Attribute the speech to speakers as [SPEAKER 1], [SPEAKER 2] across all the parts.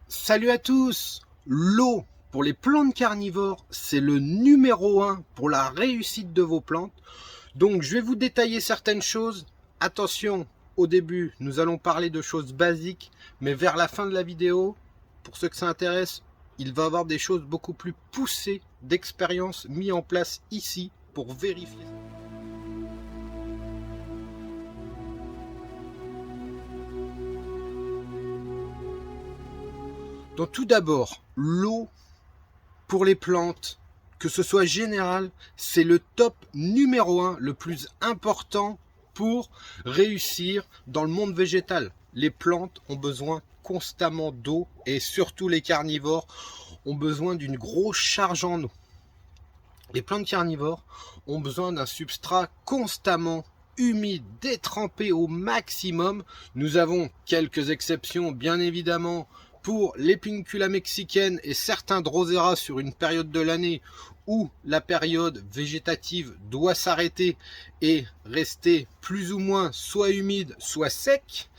[SPEAKER 1] Salut à tous! L'eau pour les plantes carnivores, c'est le numéro 1 pour la réussite de vos plantes. Donc je vais vous détailler certaines choses. Attention, au début, nous allons parler de choses basiques, mais vers la fin de la vidéo, pour ceux que ça intéresse, il va y avoir des choses beaucoup plus poussées d'expérience mises en place ici pour vérifier. Donc tout d'abord, l'eau pour les plantes, que ce soit général, c'est le top numéro 1, le plus important pour réussir dans le monde végétal. Les plantes ont besoin constamment d'eau et surtout les carnivores ont besoin d'une grosse charge en eau. Les plantes carnivores ont besoin d'un substrat constamment humide, détrempé au maximum. Nous avons quelques exceptions, bien évidemment, pour l'Épinicula mexicaine et certains Drosera sur une période de l'année où la période végétative doit s'arrêter et rester plus ou moins soit humide, soit sec.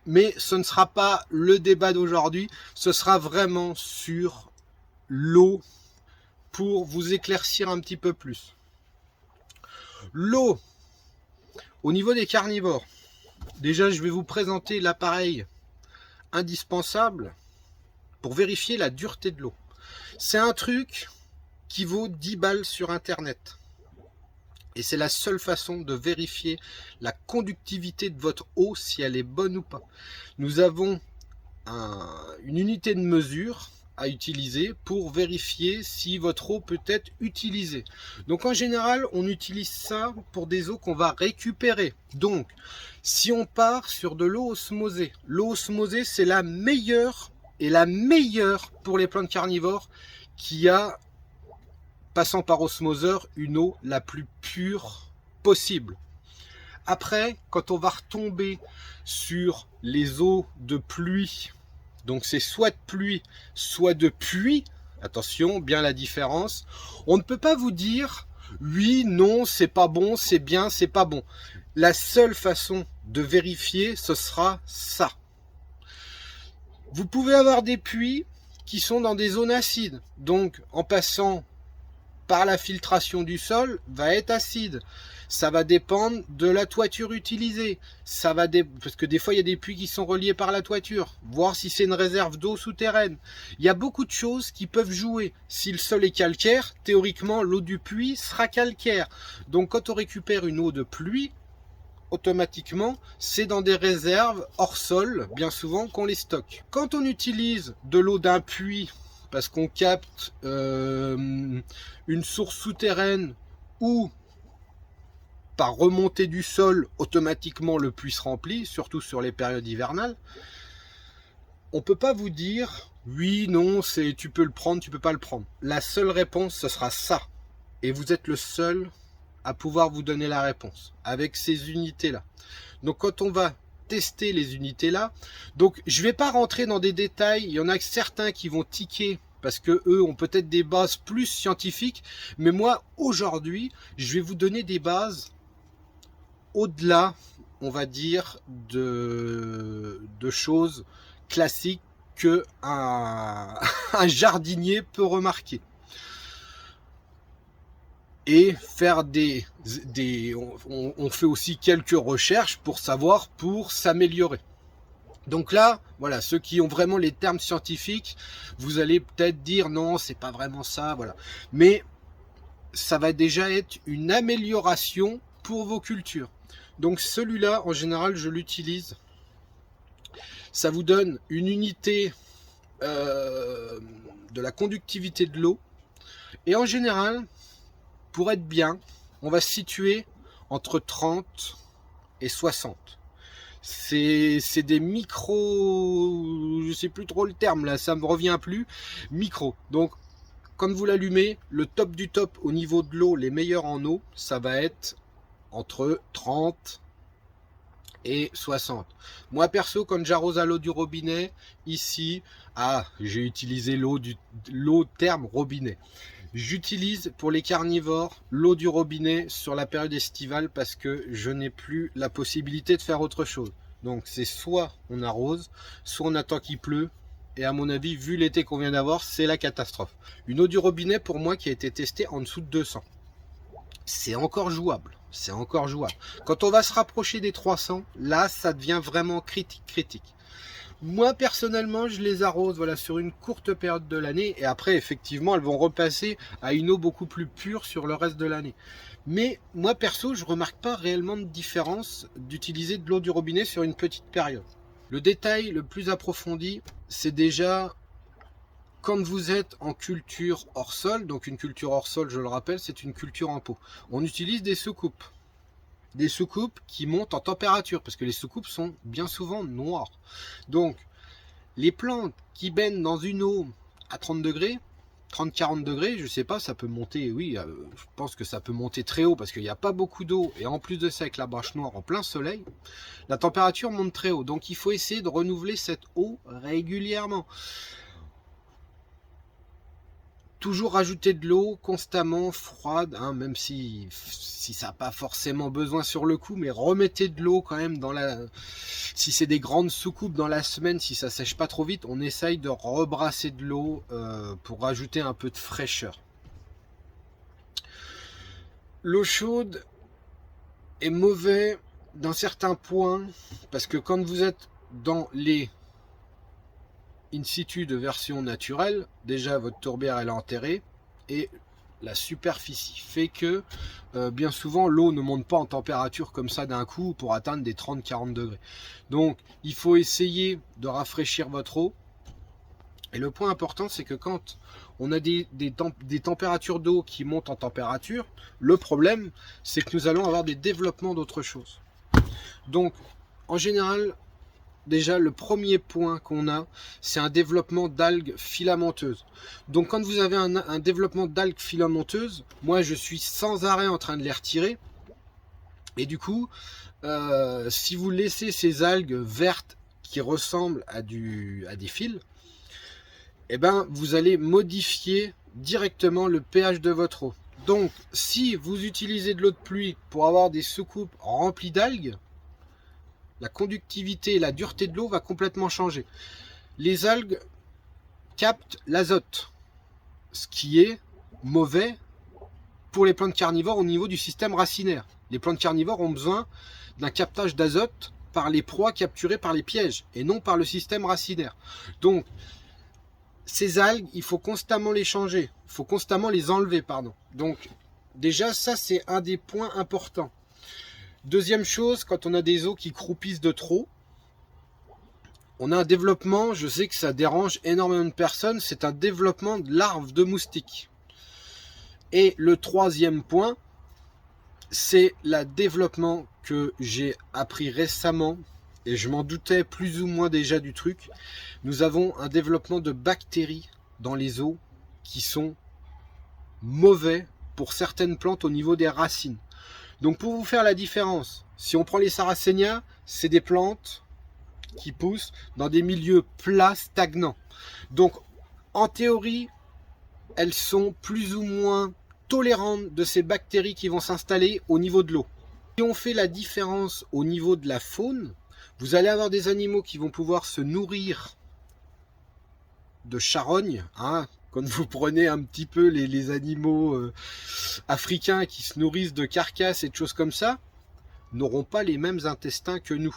[SPEAKER 1] Mais ce ne sera pas le débat d'aujourd'hui, ce sera vraiment sur l'eau pour vous éclaircir un petit peu plus. L'eau, au niveau des carnivores, déjà je vais vous présenter l'appareil indispensable pour vérifier la dureté de l'eau. C'est un truc qui vaut 10 balles sur internet. Et c'est la seule façon de vérifier la conductivité de votre eau, si elle est bonne ou pas. Nous avons une unité de mesure à utiliser pour vérifier si votre eau peut être utilisée. Donc en général, on utilise ça pour des eaux qu'on va récupérer. Donc, si on part sur de l'eau osmosée, l'eau osmosée, c'est la meilleure et la meilleure pour les plantes carnivores qui a, passant par osmoseur, une eau la plus pure possible. Après, quand on va retomber sur les eaux de pluie, donc c'est soit de pluie, soit de puits, attention, bien la différence, on ne peut pas vous dire oui, non, c'est pas bon, c'est bien, c'est pas bon. La seule façon de vérifier, ce sera ça. Vous pouvez avoir des puits qui sont dans des zones acides, donc en passant par la filtration du sol, va être acide. Ça va dépendre de la toiture utilisée. Parce que des fois, il y a des puits qui sont reliés par la toiture. Voir si c'est une réserve d'eau souterraine. Il y a beaucoup de choses qui peuvent jouer. Si le sol est calcaire, théoriquement, l'eau du puits sera calcaire. Donc, quand on récupère une eau de pluie, automatiquement, c'est dans des réserves hors sol, bien souvent, qu'on les stocke. Quand on utilise de l'eau d'un puits, parce qu'on capte une source souterraine ou par remontée du sol, automatiquement le puits se remplit, surtout sur les périodes hivernales, on ne peut pas vous dire oui, non, tu peux le prendre, tu peux pas le prendre. La seule réponse, ce sera ça. Et vous êtes le seul à pouvoir vous donner la réponse avec ces unités-là. Donc quand on va tester les unités là, donc je vais pas rentrer dans des détails, il y en a certains qui vont tiquer parce que eux ont peut-être des bases plus scientifiques, mais moi aujourd'hui je vais vous donner des bases au-delà, on va dire, de choses classiques que un jardinier peut remarquer. Et faire on fait aussi quelques recherches pour savoir, pour s'améliorer. Donc là, voilà, ceux qui ont vraiment les termes scientifiques, vous allez peut-être dire non, c'est pas vraiment ça, voilà. Mais ça va déjà être une amélioration pour vos cultures. Donc celui-là, en général, je l'utilise. Ça vous donne une unité de la conductivité de l'eau. Et en général, pour être bien, on va se situer entre 30 et 60. C'est des micros, je sais plus trop le terme là, ça me revient plus, micro. Donc quand vous l'allumez, le top du top au niveau de l'eau, les meilleurs en eau, ça va être entre 30 et 60. Moi perso, quand j'arrose à l'eau du robinet, ici, j'ai utilisé l'eau terme robinet. J'utilise pour les carnivores l'eau du robinet sur la période estivale parce que je n'ai plus la possibilité de faire autre chose. Donc c'est soit on arrose, soit on attend qu'il pleut. Et à mon avis, vu l'été qu'on vient d'avoir, c'est la catastrophe. Une eau du robinet, pour moi, qui a été testée en dessous de 200. C'est encore jouable. C'est encore jouable. Quand on va se rapprocher des 300, là, ça devient vraiment critique. Moi, personnellement, je les arrose voilà, sur une courte période de l'année. Et après, effectivement, elles vont repasser à une eau beaucoup plus pure sur le reste de l'année. Mais moi, perso, je ne remarque pas réellement de différence d'utiliser de l'eau du robinet sur une petite période. Le détail le plus approfondi, c'est déjà quand vous êtes en culture hors sol. Donc une culture hors sol, je le rappelle, c'est une culture en pot. On utilise des soucoupes. Des soucoupes qui montent en température, parce que les soucoupes sont bien souvent noires. Donc, les plantes qui baignent dans une eau à 30 degrés, 30-40 degrés, je sais pas, ça peut monter, oui, je pense que ça peut monter très haut, parce qu'il n'y a pas beaucoup d'eau, et en plus de ça, avec la bâche noire en plein soleil, la température monte très haut. Donc, il faut essayer de renouveler cette eau régulièrement. Toujours rajouter de l'eau constamment froide, hein, même si ça n'a pas forcément besoin sur le coup, mais remettez de l'eau quand même dans la... Si c'est des grandes soucoupes dans la semaine, si ça sèche pas trop vite, on essaye de rebrasser de l'eau pour rajouter un peu de fraîcheur. L'eau chaude est mauvaise d'un certain point, parce que quand vous êtes dans les in situ de version naturelle, déjà votre tourbière elle est enterrée et la superficie fait que bien souvent l'eau ne monte pas en température comme ça d'un coup pour atteindre des 30-40 degrés. Donc il faut essayer de rafraîchir votre eau. Et le point important, c'est que quand on a des températures d'eau qui montent en température, le problème c'est que nous allons avoir des développements d'autres choses. Donc en général, déjà, le premier point qu'on a, c'est un développement d'algues filamenteuses. Donc, quand vous avez un développement d'algues filamenteuses, moi, je suis sans arrêt en train de les retirer. Et du coup, si vous laissez ces algues vertes qui ressemblent à des fils, eh ben, vous allez modifier directement le pH de votre eau. Donc, si vous utilisez de l'eau de pluie pour avoir des soucoupes remplies d'algues, la conductivité et la dureté de l'eau va complètement changer. Les algues captent l'azote, ce qui est mauvais pour les plantes carnivores au niveau du système racinaire. Les plantes carnivores ont besoin d'un captage d'azote par les proies capturées par les pièges et non par le système racinaire. Donc, ces algues, il faut constamment les changer, il faut constamment les enlever, pardon. Donc, déjà, ça, c'est un des points importants. Deuxième chose, quand on a des eaux qui croupissent de trop, on a un développement, je sais que ça dérange énormément de personnes, c'est un développement de larves de moustiques. Et le troisième point, c'est le développement que j'ai appris récemment, et je m'en doutais plus ou moins déjà du truc. Nous avons un développement de bactéries dans les eaux qui sont mauvais pour certaines plantes au niveau des racines. Donc pour vous faire la différence, si on prend les Sarracenia, c'est des plantes qui poussent dans des milieux plats stagnants. Donc en théorie, elles sont plus ou moins tolérantes de ces bactéries qui vont s'installer au niveau de l'eau. Si on fait la différence au niveau de la faune, vous allez avoir des animaux qui vont pouvoir se nourrir de charognes, hein. Quand vous prenez un petit peu les animaux africains qui se nourrissent de carcasses et de choses comme ça, n'auront pas les mêmes intestins que nous.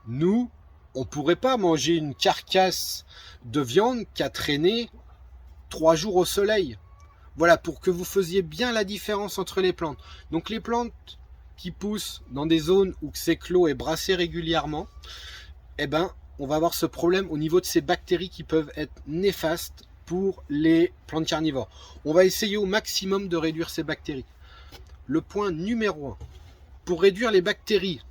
[SPEAKER 1] Nous, on ne pourrait pas manger une carcasse de viande qui a traîné 3 jours au soleil. Voilà, pour que vous faisiez bien la différence entre les plantes. Donc les plantes qui poussent dans des zones où c'est clos et brassé régulièrement, eh ben, on va avoir ce problème au niveau de ces bactéries qui peuvent être néfastes pour les plantes carnivores. On va essayer au maximum de réduire ces bactéries. Le point numéro 1, pour réduire les bactéries,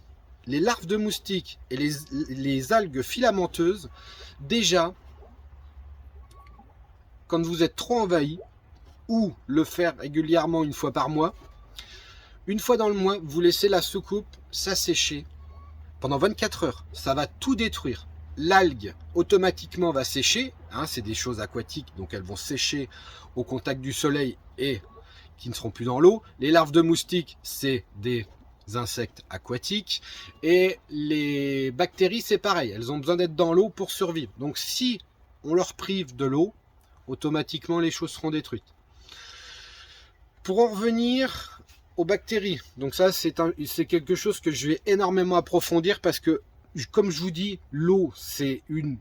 [SPEAKER 1] les larves de moustiques et les algues filamenteuses, déjà, quand vous êtes trop envahi, ou le faire régulièrement une fois par mois, une fois dans le mois, vous laissez la soucoupe s'assécher pendant 24 heures. Ça va tout détruire. L'algue automatiquement va sécher, hein, c'est des choses aquatiques, donc elles vont sécher au contact du soleil et qui ne seront plus dans l'eau. Les larves de moustiques, c'est des insectes aquatiques. Et les bactéries, c'est pareil, elles ont besoin d'être dans l'eau pour survivre. Donc si on leur prive de l'eau, automatiquement les choses seront détruites. Pour en revenir aux bactéries, donc ça c'est quelque chose que je vais énormément approfondir parce que, comme je vous dis, l'eau c'est une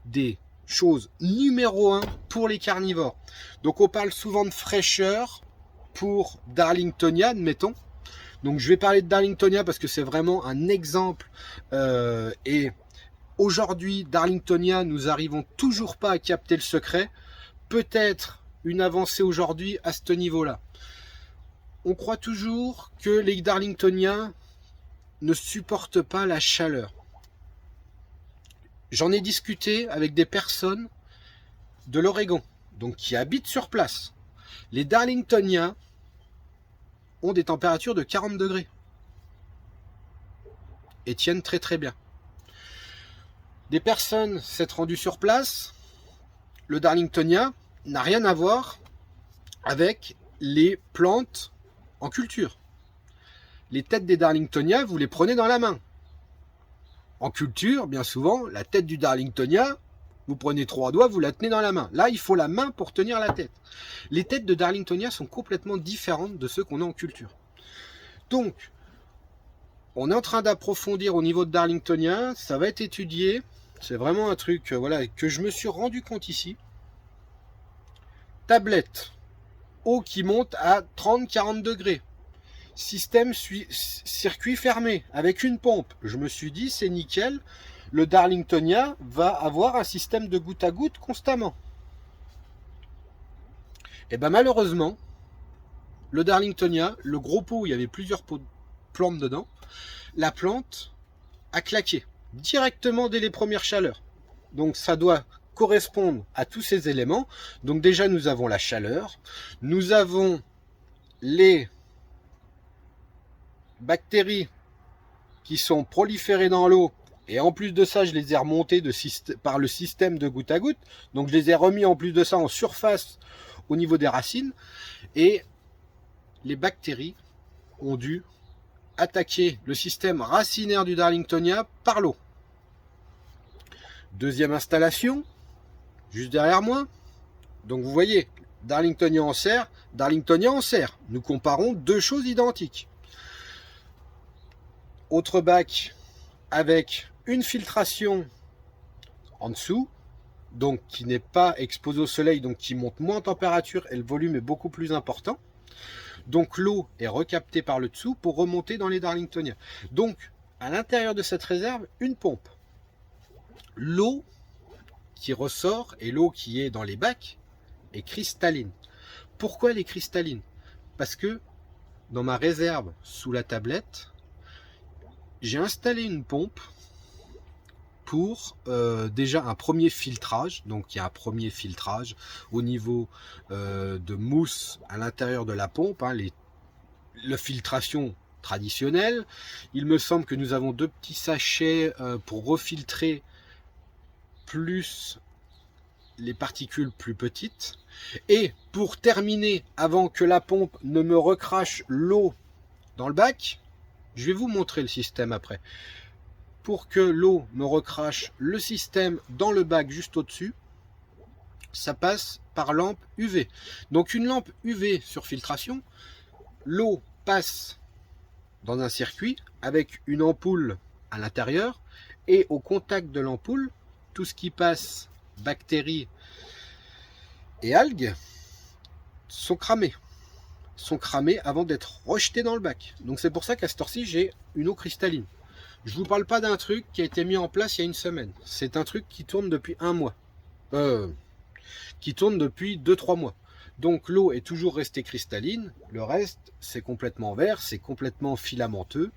[SPEAKER 1] des choses numéro 1 pour les carnivores. Donc on parle souvent de fraîcheur pour Darlingtonia, admettons. Donc je vais parler de Darlingtonia parce que c'est vraiment un exemple. Et aujourd'hui, Darlingtonia, nous n'arrivons toujours pas à capter le secret. Peut-être une avancée aujourd'hui à ce niveau-là. On croit toujours que les Darlingtoniens ne supportent pas la chaleur. J'en ai discuté avec des personnes de l'Oregon, donc qui habitent sur place. Les Darlingtoniens ont des températures de 40 degrés et tiennent très très bien. Des personnes s'être rendues sur place, le Darlingtonia n'a rien à voir avec les plantes en culture. Les têtes des Darlingtonia, vous les prenez dans la main. En culture, bien souvent, la tête du Darlingtonia, vous prenez 3 doigts, vous la tenez dans la main. Là, il faut la main pour tenir la tête. Les têtes de Darlingtonia sont complètement différentes de ceux qu'on a en culture. Donc, on est en train d'approfondir au niveau de Darlingtonia, ça va être étudié. C'est vraiment un truc voilà, que je me suis rendu compte ici. Tablette, eau qui monte à 30-40 degrés. Système circuit fermé avec une pompe. Je me suis dit, c'est nickel. Le Darlingtonia va avoir un système de goutte à goutte constamment. Et bien malheureusement, le Darlingtonia, le gros pot où il y avait plusieurs pots de plantes dedans, la plante a claqué directement dès les premières chaleurs. Donc ça doit correspondre à tous ces éléments. Donc déjà nous avons la chaleur, nous avons les bactéries qui sont proliférées dans l'eau, et en plus de ça je les ai remontées par le système de goutte à goutte, donc je les ai remis en plus de ça en surface au niveau des racines, et les bactéries ont dû attaquer le système racinaire du Darlingtonia par l'eau. Deuxième installation, juste derrière moi, donc vous voyez, Darlingtonia en serre, Darlingtonia en serre, nous comparons deux choses identiques. Autre bac avec une filtration en dessous, donc qui n'est pas exposé au soleil, donc qui monte moins en température et le volume est beaucoup plus important. Donc l'eau est recaptée par le dessous pour remonter dans les Darlingtonia. Donc à l'intérieur de cette réserve, une pompe. L'eau qui ressort et l'eau qui est dans les bacs est cristalline. Pourquoi elle est cristalline? Parce que dans ma réserve sous la tablette, j'ai installé une pompe pour déjà un premier filtrage. Donc il y a un premier filtrage au niveau de mousse à l'intérieur de la pompe, hein, la filtration traditionnelle. Il me semble que nous avons 2 petits sachets pour refiltrer plus les particules plus petites. Et pour terminer, avant que la pompe ne me recrache l'eau dans le bac, je vais vous montrer le système après. Pour que l'eau me recrache le système dans le bac juste au-dessus, ça passe par lampe UV. Donc une lampe UV sur filtration, l'eau passe dans un circuit avec une ampoule à l'intérieur, et au contact de l'ampoule, tout ce qui passe, bactéries et algues, sont cramés avant d'être rejetés dans le bac. Donc c'est pour ça qu'à cette heure-ci, j'ai une eau cristalline. Je vous parle pas d'un truc qui a été mis en place il y a une semaine. C'est un truc qui tourne depuis un mois. Qui tourne depuis 2-3 mois. Donc l'eau est toujours restée cristalline. Le reste, c'est complètement vert, c'est complètement filamenteux.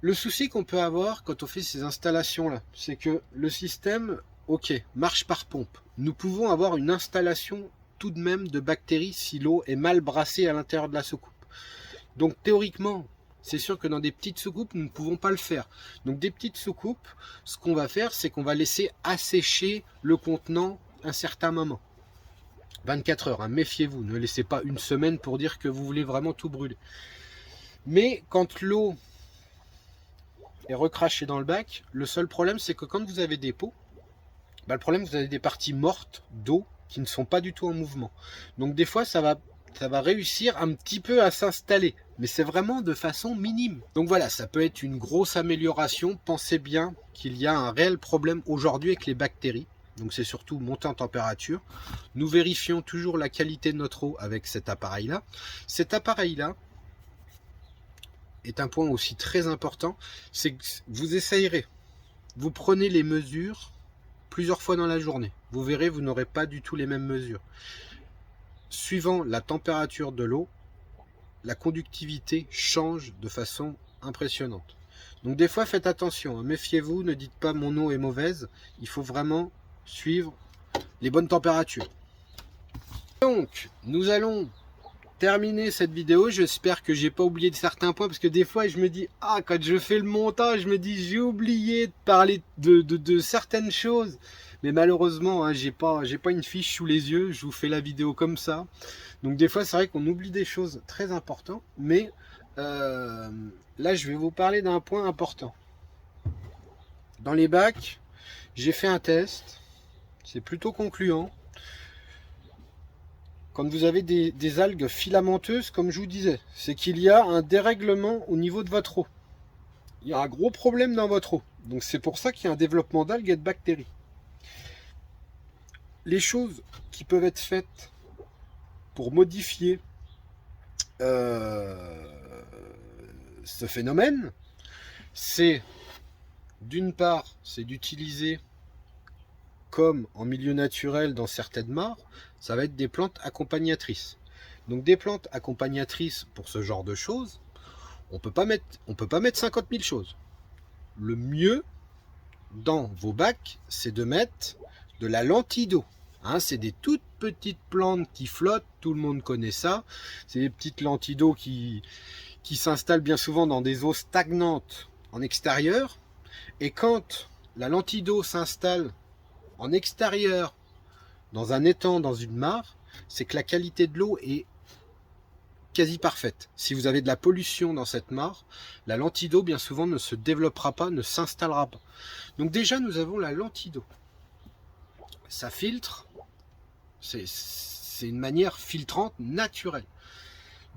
[SPEAKER 1] Le souci qu'on peut avoir quand on fait ces installations-là, c'est que le système, ok, marche par pompe. Nous pouvons avoir une installation tout de même de bactéries si l'eau est mal brassée à l'intérieur de la soucoupe. Donc théoriquement, c'est sûr que dans des petites soucoupes, nous ne pouvons pas le faire. Donc des petites soucoupes, ce qu'on va faire, c'est qu'on va laisser assécher le contenant un certain moment. 24 heures, hein, méfiez-vous, ne laissez pas une semaine pour dire que vous voulez vraiment tout brûler. Mais quand l'eau est recrachée dans le bac, le seul problème c'est que quand vous avez des pots, le problème vous avez des parties mortes d'eau qui ne sont pas du tout en mouvement. Donc des fois ça va réussir un petit peu à s'installer, mais c'est vraiment de façon minime. Donc voilà, ça peut être une grosse amélioration. Pensez bien qu'il y a un réel problème aujourd'hui avec les bactéries. Donc c'est surtout monter en température. Nous vérifions toujours la qualité de notre eau avec cet appareil-là. Cet appareil-là est un point aussi très important, c'est que vous essayerez. Vous prenez les mesures plusieurs fois dans la journée. Vous verrez, vous n'aurez pas du tout les mêmes mesures. Suivant la température de l'eau, la conductivité change de façon impressionnante. Donc des fois, faites attention, hein. Méfiez-vous, ne dites pas mon eau est mauvaise. Il faut vraiment suivre les bonnes températures. Donc, nous allons terminer cette vidéo. J'espère que j'ai pas oublié de certains points, parce que des fois, je me dis, ah, quand je fais le montage, je me dis, j'ai oublié de parler de certaines choses. Mais malheureusement, hein, j'ai pas une fiche sous les yeux. Je vous fais la vidéo comme ça. Donc des fois, c'est vrai qu'on oublie des choses très importantes. Mais là, je vais vous parler d'un point important. Dans les bacs, j'ai fait un test. C'est plutôt concluant. Quand vous avez des algues filamenteuses, comme je vous disais, c'est qu'il y a un dérèglement au niveau de votre eau. Il y a un gros problème dans votre eau. Donc c'est pour ça qu'il y a un développement d'algues et de bactéries. Les choses qui peuvent être faites pour modifier ce phénomène, c'est d'une part, c'est d'utiliser, comme en milieu naturel dans certaines mares, ça va être des plantes accompagnatrices. Donc des plantes accompagnatrices pour ce genre de choses, on peut pas mettre 50 000 choses. Le mieux dans vos bacs, c'est de mettre de la lentille d'eau. Hein, c'est des toutes petites plantes qui flottent, tout le monde connaît ça. C'est des petites lentilles d'eau qui s'installent bien souvent dans des eaux stagnantes en extérieur. Et quand la lentille d'eau s'installe en extérieur, dans un étang, dans une mare, c'est que la qualité de l'eau est quasi parfaite. Si vous avez de la pollution dans cette mare, la lentille d'eau bien souvent ne se développera pas, ne s'installera pas. Donc déjà nous avons la lentille d'eau. Ça filtre, c'est une manière filtrante naturelle.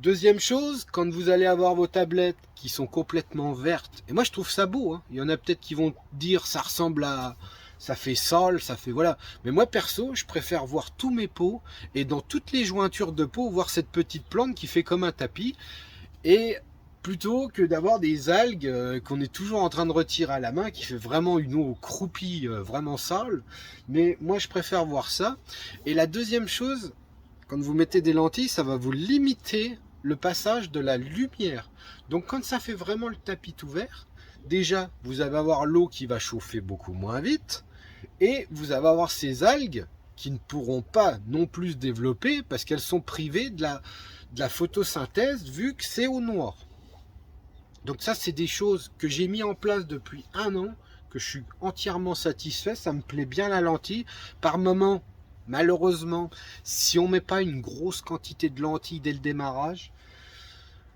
[SPEAKER 1] Deuxième chose, quand vous allez avoir vos tablettes qui sont complètement vertes, et moi je trouve ça beau, hein. Il y en a peut-être qui vont dire ça ressemble à... ça fait sale, ça fait voilà. Mais moi perso, je préfère voir tous mes pots et dans toutes les jointures de pots, voir cette petite plante qui fait comme un tapis. Et plutôt que d'avoir des algues qu'on est toujours en train de retirer à la main, qui fait vraiment une eau croupie, vraiment sale. Mais moi je préfère voir ça. Et la deuxième chose, quand vous mettez des lentilles, ça va vous limiter le passage de la lumière. Donc quand ça fait vraiment le tapis tout vert, déjà vous allez avoir l'eau qui va chauffer beaucoup moins vite. Et vous allez avoir ces algues qui ne pourront pas non plus se développer parce qu'elles sont privées de la photosynthèse vu que c'est au noir. Donc ça, c'est des choses que j'ai mis en place depuis 1 an, que je suis entièrement satisfait. Ça me plaît bien la lentille. Par moment, malheureusement, si on ne met pas une grosse quantité de lentilles dès le démarrage,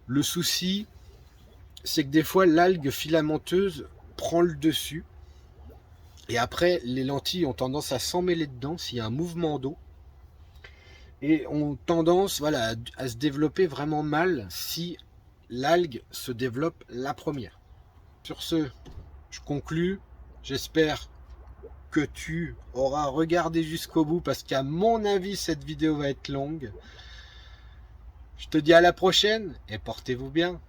[SPEAKER 1] le souci, c'est que des fois, l'algue filamenteuse prend le dessus. Et après, les lentilles ont tendance à s'emmêler dedans s'il y a un mouvement d'eau. Et ont tendance voilà, à se développer vraiment mal si l'algue se développe la première. Sur ce, je conclus. J'espère que tu auras regardé jusqu'au bout parce qu'à mon avis, cette vidéo va être longue. Je te dis à la prochaine et portez-vous bien.